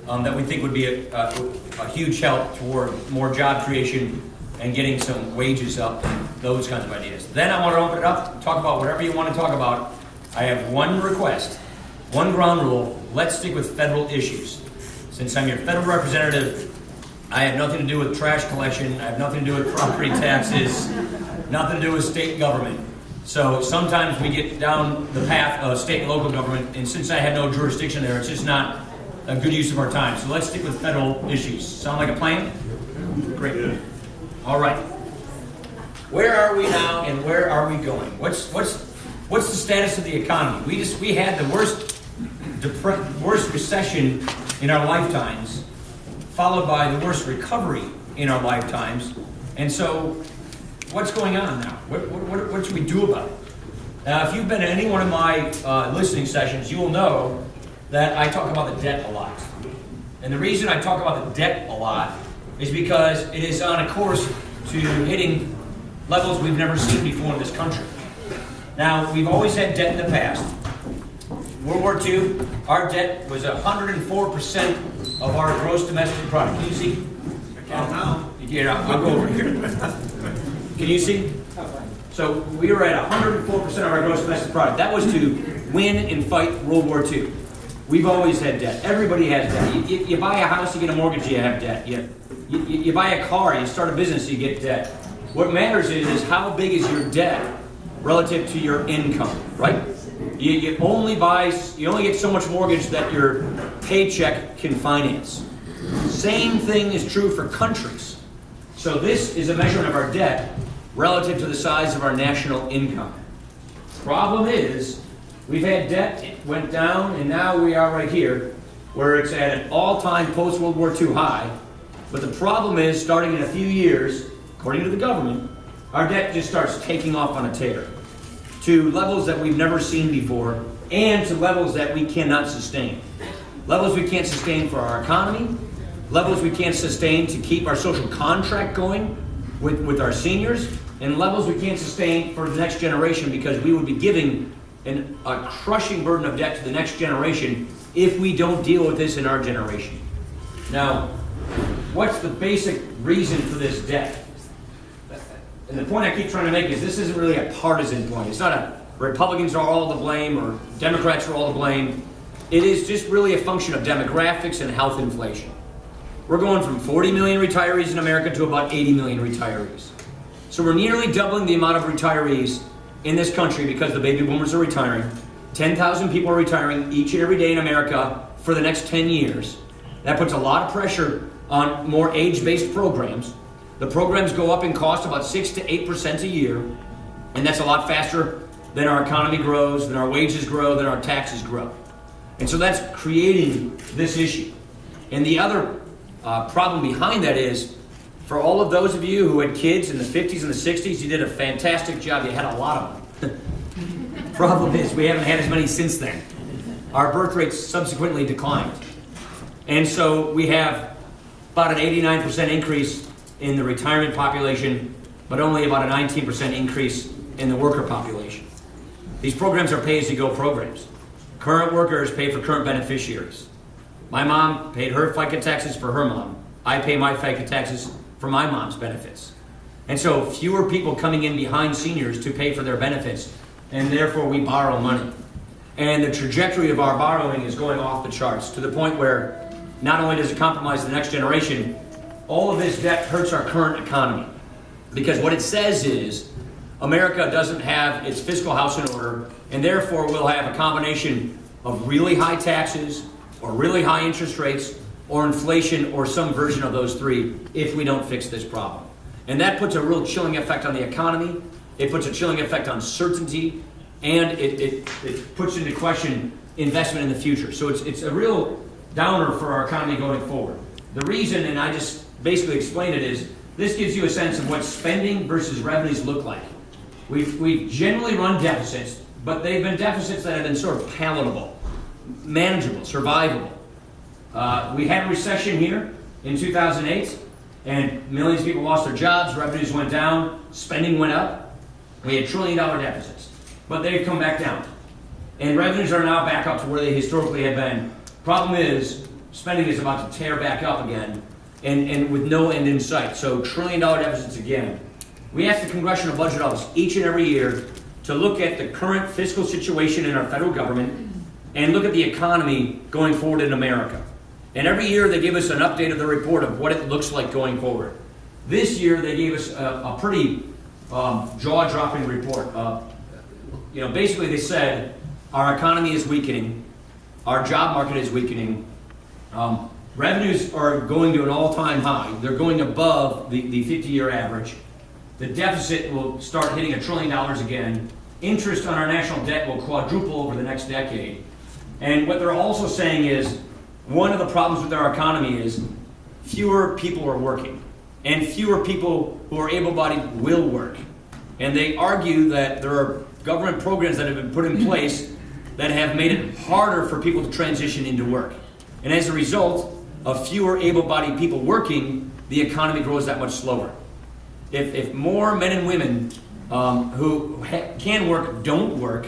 that we think would be a huge help toward more job creation and getting some wages up and those kinds of ideas. Then I want to open it up, talk about whatever you want to talk about. I have one request, one ground rule. Let's stick with federal issues. Since I'm your federal representative, I have nothing to do with trash collection. I have nothing to do with property taxes, nothing to do with state government. So sometimes we get down the path of state and local government, and since I have no jurisdiction there, it's just not a good use of our time. So let's stick with federal issues. Sound like a plan? Great. All right. Where are we now, and where are we going? What's the status of the economy? We had the worst recession in our lifetimes, followed by the worst recovery in our lifetimes. And so, what's going on now? What should we do about it? Now, if you've been to any one of my listening sessions, you will know that I talk about the debt a lot. And the reason I talk about the debt a lot is because it is on a course to hitting levels we've never seen before in this country. Now, we've always had debt in the past. World War II, our debt was 104% of our gross domestic product. Can you see? I'll go over here. Can you see? So we were at 104% of our gross domestic product. That was to win and fight World War II. We've always had debt. Everybody has debt. You buy a house, you get a mortgage, you have debt. You buy a car, you start a business, you get debt. What matters is how big is your debt relative to your income, right? You only get so much mortgage that your paycheck can finance. Same thing is true for countries. So this is a measurement of our debt relative to the size of our national income. Problem is, we've had debt, it went down, and now we are right here, where it's at an all-time post-World War II high. But the problem is, starting in a few years, according to the government, our debt just starts taking off on a tear to levels that we've never seen before, and to levels that we cannot sustain. Levels we can't sustain for our economy, levels we can't sustain to keep our social contract going with our seniors, and levels we can't sustain for the next generation, because we would be giving a crushing burden of debt to the next generation if we don't deal with this in our generation. Now, what's the basic reason for this debt? And the point I keep trying to make is this isn't really a partisan point. It's not a Republicans are all to blame or Democrats are all to blame. It is just really a function of demographics and health inflation. We're going from 40 million retirees in America to about 80 million retirees. So we're nearly doubling the amount of retirees in this country because the baby boomers are retiring. 10,000 people are retiring each and every day in America for the next 10 years. That puts a lot of pressure on more age-based programs. The programs go up in cost about 6 to 8% a year, and that's a lot faster than our economy grows, than our wages grow, than our taxes grow. And so that's creating this issue. And the other problem behind that is, for all of those of you who had kids in the 50s and the 60s, you did a fantastic job. You had a lot of them. Problem is, we haven't had as many since then. Our birth rates subsequently declined. And so we have about an 89% increase in the retirement population, but only about a 19% increase in the worker population. These programs are pay-as-you-go programs. Current workers pay for current beneficiaries. My mom paid her FICA taxes for her mom. I pay my FICA taxes for my mom's benefits. And so fewer people coming in behind seniors to pay for their benefits, and therefore we borrow money. And the trajectory of our borrowing is going off the charts to the point where not only does it compromise the next generation, all of this debt hurts our current economy. Because what it says is America doesn't have its fiscal house in order, and therefore we'll have a combination of really high taxes or really high interest rates or inflation or some version of those three if we don't fix this problem. And that puts a real chilling effect on the economy. It puts a chilling effect on certainty, and it puts into question investment in the future. So it's a real downer for our economy going forward. The reason, and I just basically explained it, is this gives you a sense of what spending versus revenues look like. We've generally run deficits, but they've been deficits that have been sort of palatable, manageable, survivable. We had a recession here in 2008, and millions of people lost their jobs, revenues went down, spending went up. We had $1 trillion deficits, but they've come back down. And revenues are now back up to where they historically have been. Problem is, spending is about to tear back up again, and with no end in sight. So $1 trillion deficits again. We ask the Congressional Budget Office each and every year to look at the current fiscal situation in our federal government and look at the economy going forward in America. And every year they give us an update of the report of what it looks like going forward. This year they gave us a pretty jaw-dropping report. Basically they said our economy is weakening, our job market is weakening, revenues are going to an all-time high. They're going above the 50-year average. The deficit will start hitting $1 trillion again. Interest on our national debt will quadruple over the next decade. And what they're also saying is one of the problems with our economy is fewer people are working, and fewer people who are able-bodied will work. And they argue that there are government programs that have been put in place that have made it harder for people to transition into work. And as a result of fewer able-bodied people working, the economy grows that much slower. If more men and women who can work don't work,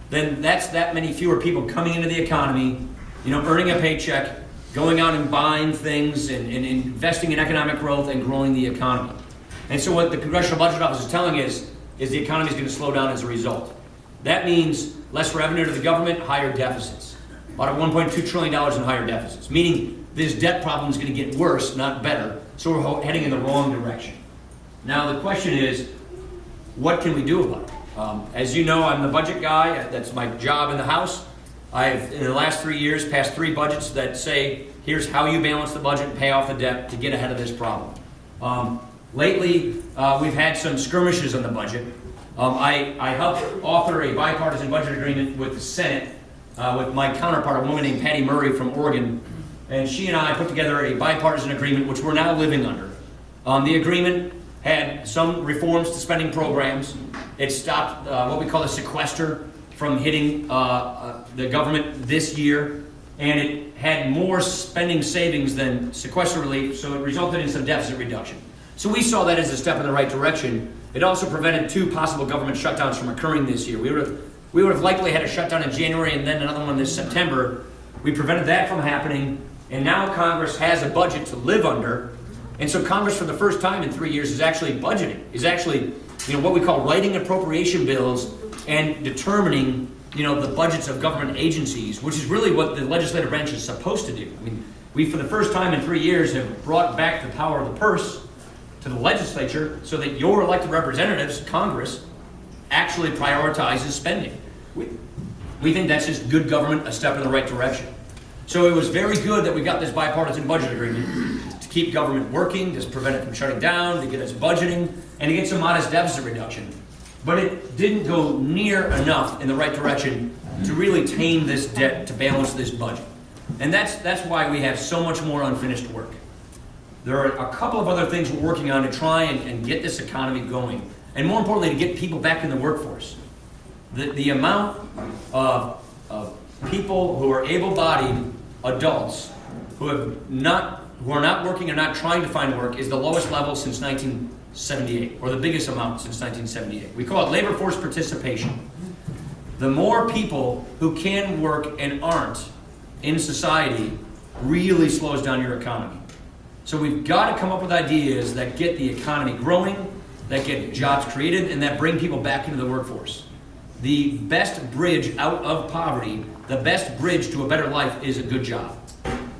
then that's that many fewer people coming into the economy, earning a paycheck, going out and buying things and investing in economic growth and growing the economy. And so what the Congressional Budget Office is telling us is the economy is going to slow down as a result. That means less revenue to the government, higher deficits. About $1.2 trillion in higher deficits, meaning this debt problem is going to get worse, not better, so we're heading in the wrong direction. Now the question is, what can we do about it? As you know, I'm the budget guy. That's my job in the House. I've, in the last 3 years, passed 3 budgets that say, here's how you balance the budget and pay off the debt to get ahead of this problem. Lately, we've had some skirmishes on the budget. I helped author a bipartisan budget agreement with the Senate with my counterpart, a woman named Patty Murray from Oregon. And she and I put together a bipartisan agreement, which we're now living under. The agreement had some reforms to spending programs. It stopped what we call a sequester from hitting the government this year, and it had more spending savings than sequester relief, so it resulted in some deficit reduction. So we saw that as a step in the right direction. It also prevented 2 possible government shutdowns from occurring this year. We would have likely had a shutdown in January and then another one this September. We prevented that from happening, and now Congress has a budget to live under. And so Congress, for the first time in 3 years, is actually budgeting, is actually, what we call writing appropriation bills and determining, the budgets of government agencies, which is really what the legislative branch is supposed to do. We, for the first time in 3 years, have brought back the power of the purse to the legislature so that your elected representatives, Congress, actually prioritizes spending. We think that's just good government, a step in the right direction. So it was very good that we got this bipartisan budget agreement to keep government working, to prevent it from shutting down, to get us budgeting, and to get some modest deficit reduction. But it didn't go near enough in the right direction to really tame this debt, to balance this budget. And that's why we have so much more unfinished work. There are a couple of other things we're working on to try and get this economy going. And more importantly, to get people back in the workforce. The amount of people who are able-bodied adults who are not working and not trying to find work is the lowest level since 1978, or the biggest amount since 1978. We call it labor force participation. The more people who can work and aren't in society really slows down your economy. So we've got to come up with ideas that get the economy growing, that get jobs created, and that bring people back into the workforce. The best bridge out of poverty, the best bridge to a better life, is a good job.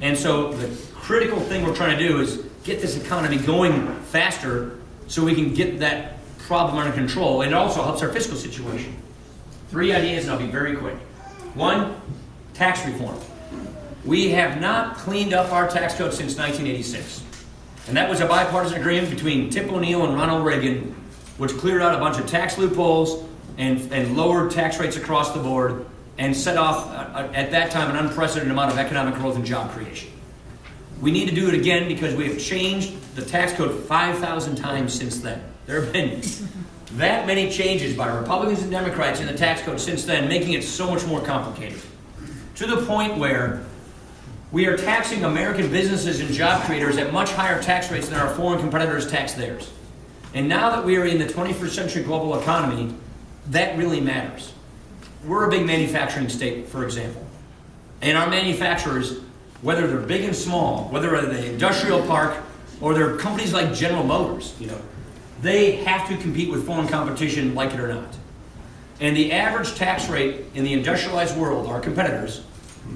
And so the critical thing we're trying to do is get this economy going faster so we can get that problem under control, and it also helps our fiscal situation. 3 ideas, and I'll be very quick. 1, tax reform. We have not cleaned up our tax code since 1986. And that was a bipartisan agreement between Tip O'Neill and Ronald Reagan, which cleared out a bunch of tax loopholes and lowered tax rates across the board and set off, at that time, an unprecedented amount of economic growth and job creation. We need to do it again because we have changed the tax code 5,000 times since then. There have been that many changes by Republicans and Democrats in the tax code since then, making it so much more complicated. To the point where we are taxing American businesses and job creators at much higher tax rates than our foreign competitors tax theirs. And now that we are in the 21st century global economy, that really matters. We're a big manufacturing state, for example. And our manufacturers whether they're big and small, whether they're the industrial park or they're companies like General Motors, they have to compete with foreign competition, like it or not. And the average tax rate in the industrialized world, our competitors,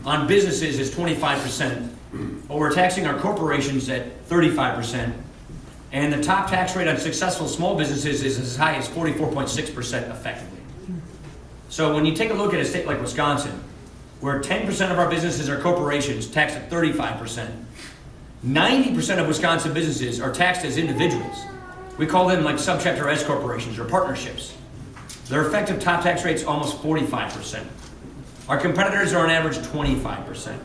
on businesses is 25%, but we're taxing our corporations at 35%, and the top tax rate on successful small businesses is as high as 44.6% effectively. So when you take a look at a state like Wisconsin, where 10% of our businesses are corporations, taxed at 35%, 90% of Wisconsin businesses are taxed as individuals. We call them like subchapter S corporations or partnerships. Their effective top tax rate's almost 45%. Our competitors are on average 25%.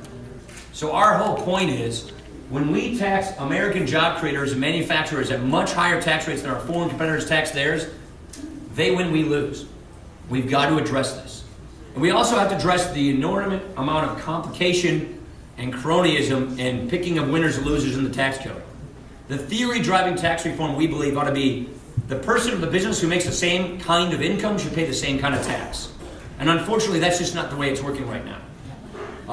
So our whole point is, when we tax American job creators and manufacturers at much higher tax rates than our foreign competitors tax theirs, they win, we lose. We've got to address this. And we also have to address the enormous amount of complication and cronyism and picking of winners and losers in the tax code. The theory driving tax reform, we believe, ought to be the person or the business who makes the same kind of income should pay the same kind of tax. And unfortunately, that's just not the way it's working right now.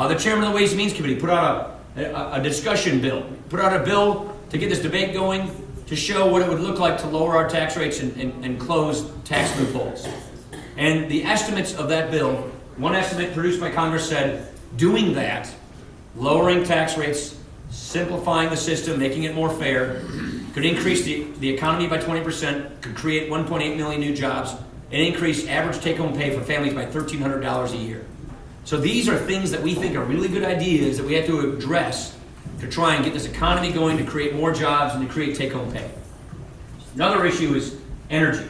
The chairman of the Ways and Means Committee put out a discussion bill, put out a bill to get this debate going, to show what it would look like to lower our tax rates and close tax loopholes. And the estimates of that bill, one estimate produced by Congress said, doing that, lowering tax rates, simplifying the system, making it more fair, could increase the economy by 20%, could create 1.8 million new jobs, and increase average take-home pay for families by $1,300 a year. So these are things that we think are really good ideas that we have to address to try and get this economy going, to create more jobs and to create take-home pay. Another issue is energy.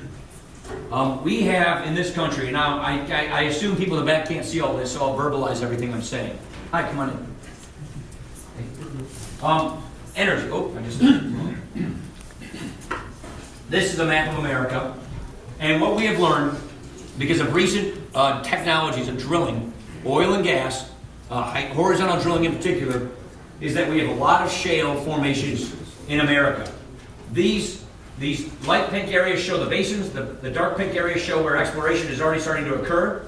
We have in this country, now I assume people in the back can't see all this, so I'll verbalize everything I'm saying. Hi, come on in. Energy. Oh, I just. This is a map of America, and what we have learned, because of recent technologies of drilling, oil and gas, horizontal drilling in particular, is that we have a lot of shale formations in America. These light pink areas show the basins, the dark pink areas show where exploration is already starting to occur.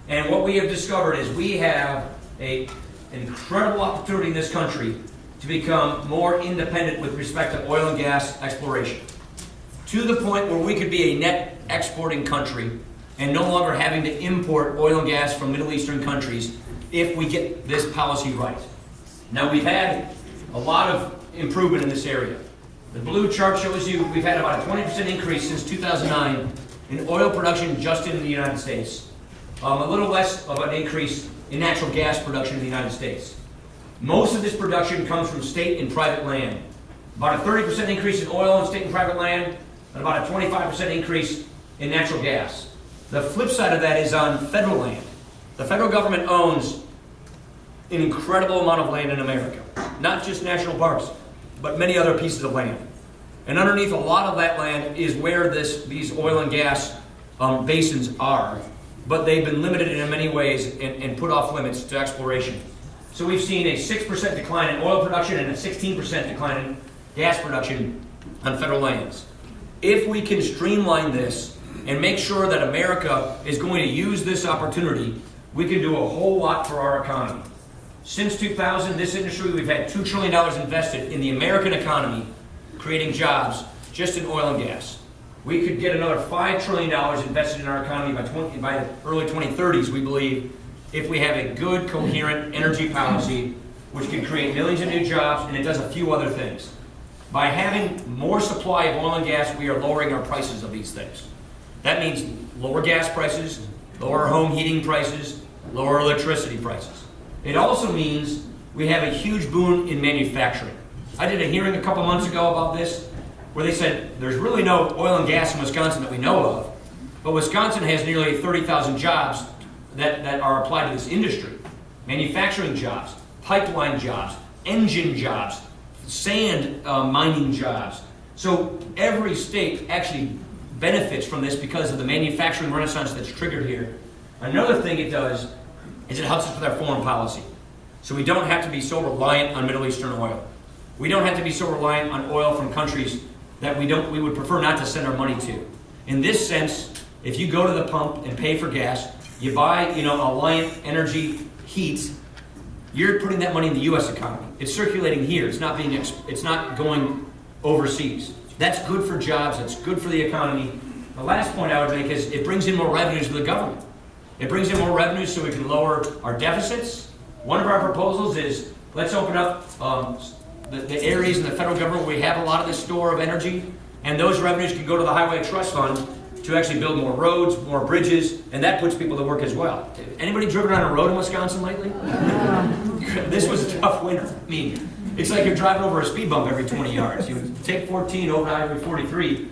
And what we have discovered is we have an incredible opportunity in this country to become more independent with respect to oil and gas exploration, to the point where we could be a net exporting country and no longer having to import oil and gas from Middle Eastern countries if we get this policy right. Now, we've had a lot of improvement in this area. The blue chart shows you we've had about a 20% increase since 2009 in oil production just in the United States. A little less of an increase in natural gas production in the United States. Most of this production comes from state and private land. About a 30% increase in oil and state and private land, and about a 25% increase in natural gas. The flip side of that is on federal land. The federal government owns an incredible amount of land in America. Not just national parks, but many other pieces of land. And underneath a lot of that land is where these oil and gas basins are. But they've been limited in many ways and put off limits to exploration. So we've seen a 6% decline in oil production and a 16% decline in gas production on federal lands. If we can streamline this and make sure that America is going to use this opportunity, we can do a whole lot for our economy. Since 2000, this industry, we've had $2 trillion invested in the American economy, creating jobs just in oil and gas. We could get another $5 trillion invested in our economy by the early 2030s, we believe, if we have a good, coherent energy policy, which can create millions of new jobs, and it does a few other things. By having more supply of oil and gas, we are lowering our prices of these things. That means lower gas prices, lower home heating prices, lower electricity prices. It also means we have a huge boon in manufacturing. I did a hearing a couple months ago about this, where they said there's really no oil and gas in Wisconsin that we know of, but Wisconsin has nearly 30,000 jobs that are applied to this industry. Manufacturing jobs, pipeline jobs, engine jobs, sand mining jobs. So every state actually benefits from this because of the manufacturing renaissance that's triggered here. Another thing it does is it helps us with our foreign policy. So we don't have to be so reliant on Middle Eastern oil. We don't have to be so reliant on oil from countries that we would prefer not to send our money to. In this sense, if you go to the pump and pay for gas, you buy, Alliant Energy heat, you're putting that money in the U.S. economy. It's circulating here. It's not going overseas. That's good for jobs. It's good for the economy. The last point I would make is it brings in more revenues to the government. It brings in more revenues so we can lower our deficits. One of our proposals is let's open up the areas in the federal government where we have a lot of this store of energy, and those revenues can go to the Highway Trust Fund to actually build more roads, more bridges, and that puts people to work as well. Anybody driven on a road in Wisconsin lately? This was a tough winter. I mean, it's like you're driving over a speed bump every 20 yards. You take 14 over Highway 43.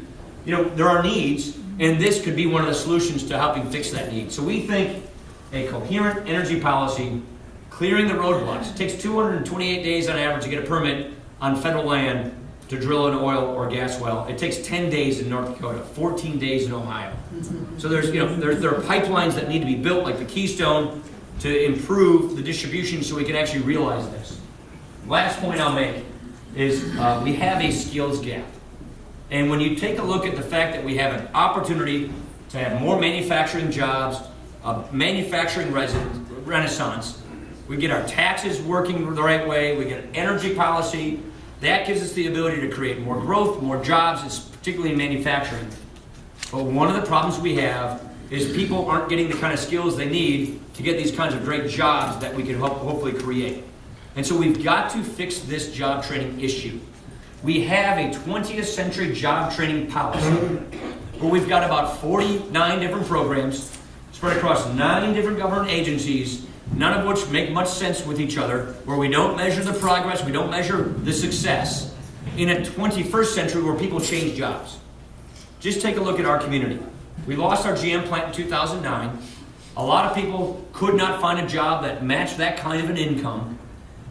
You know, there are needs, and this could be one of the solutions to helping fix that need. So we think a coherent energy policy, clearing the roadblocks. It takes 228 days on average to get a permit on federal land to drill an oil or gas well. It takes 10 days in North Dakota, 14 days in Ohio. So there are pipelines that need to be built, like the Keystone, to improve the distribution so we can actually realize this. Last point I'll make is we have a skills gap. And when you take a look at the fact that we have an opportunity to have more manufacturing jobs, a manufacturing renaissance, we get our taxes working the right way, we get an energy policy, that gives us the ability to create more growth, more jobs, particularly in manufacturing. But one of the problems we have is people aren't getting the kind of skills they need to get these kinds of great jobs that we can hopefully create. And so we've got to fix this job training issue. We have a 20th century job training policy where we've got about 49 different programs spread across 9 different government agencies, none of which make much sense with each other, where we don't measure the progress, we don't measure the success in a 21st century where people change jobs. Just take a look at our community. We lost our GM plant in 2009. A lot of people could not find a job that matched that kind of an income,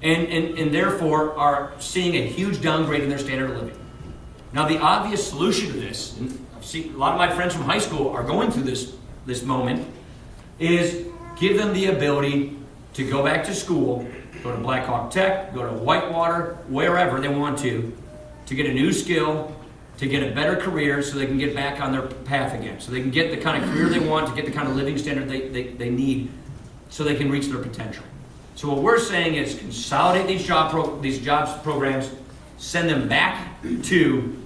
and therefore are seeing a huge downgrade in their standard of living. Now, the obvious solution to this, and I see a lot of my friends from high school are going through this moment, is give them the ability to go back to school, go to Black Hawk Tech, go to Whitewater, wherever they want to get a new skill, to get a better career so they can get back on their path again, so they can get the kind of career they want, to get the kind of living standard they need so they can reach their potential. So what we're saying is consolidate these jobs programs, send them back to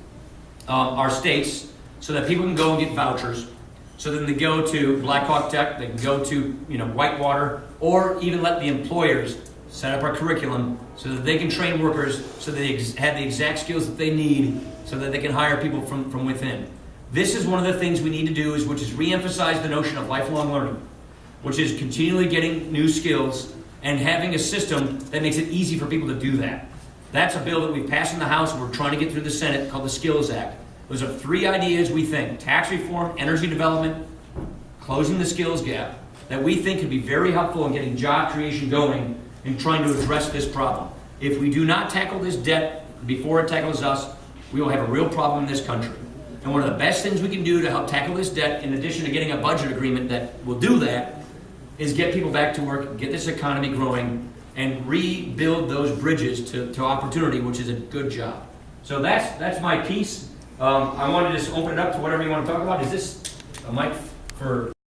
our states so that people can go and get vouchers. So then they go to Black Hawk Tech, they can go to Whitewater, or even let the employers set up our curriculum so that they can train workers so they have the exact skills that they need so that they can hire people from within. This is one of the things we need to do, which is re-emphasize the notion of lifelong learning, which is continually getting new skills and having a system that makes it easy for people to do that. That's a bill that we've passed in the House and we're trying to get through the Senate called the Skills Act. Those are 3 ideas we think: tax reform, energy development, closing the skills gap, that we think could be very helpful in getting job creation going and trying to address this problem. If we do not tackle this debt before it tackles us, we will have a real problem in this country. And one of the best things we can do to help tackle this debt, in addition to getting a budget agreement that will do that, is get people back to work, get this economy growing, and rebuild those bridges to opportunity, which is a good job. So that's my piece. I want to just open it up to whatever you want to talk about. Is this a mic for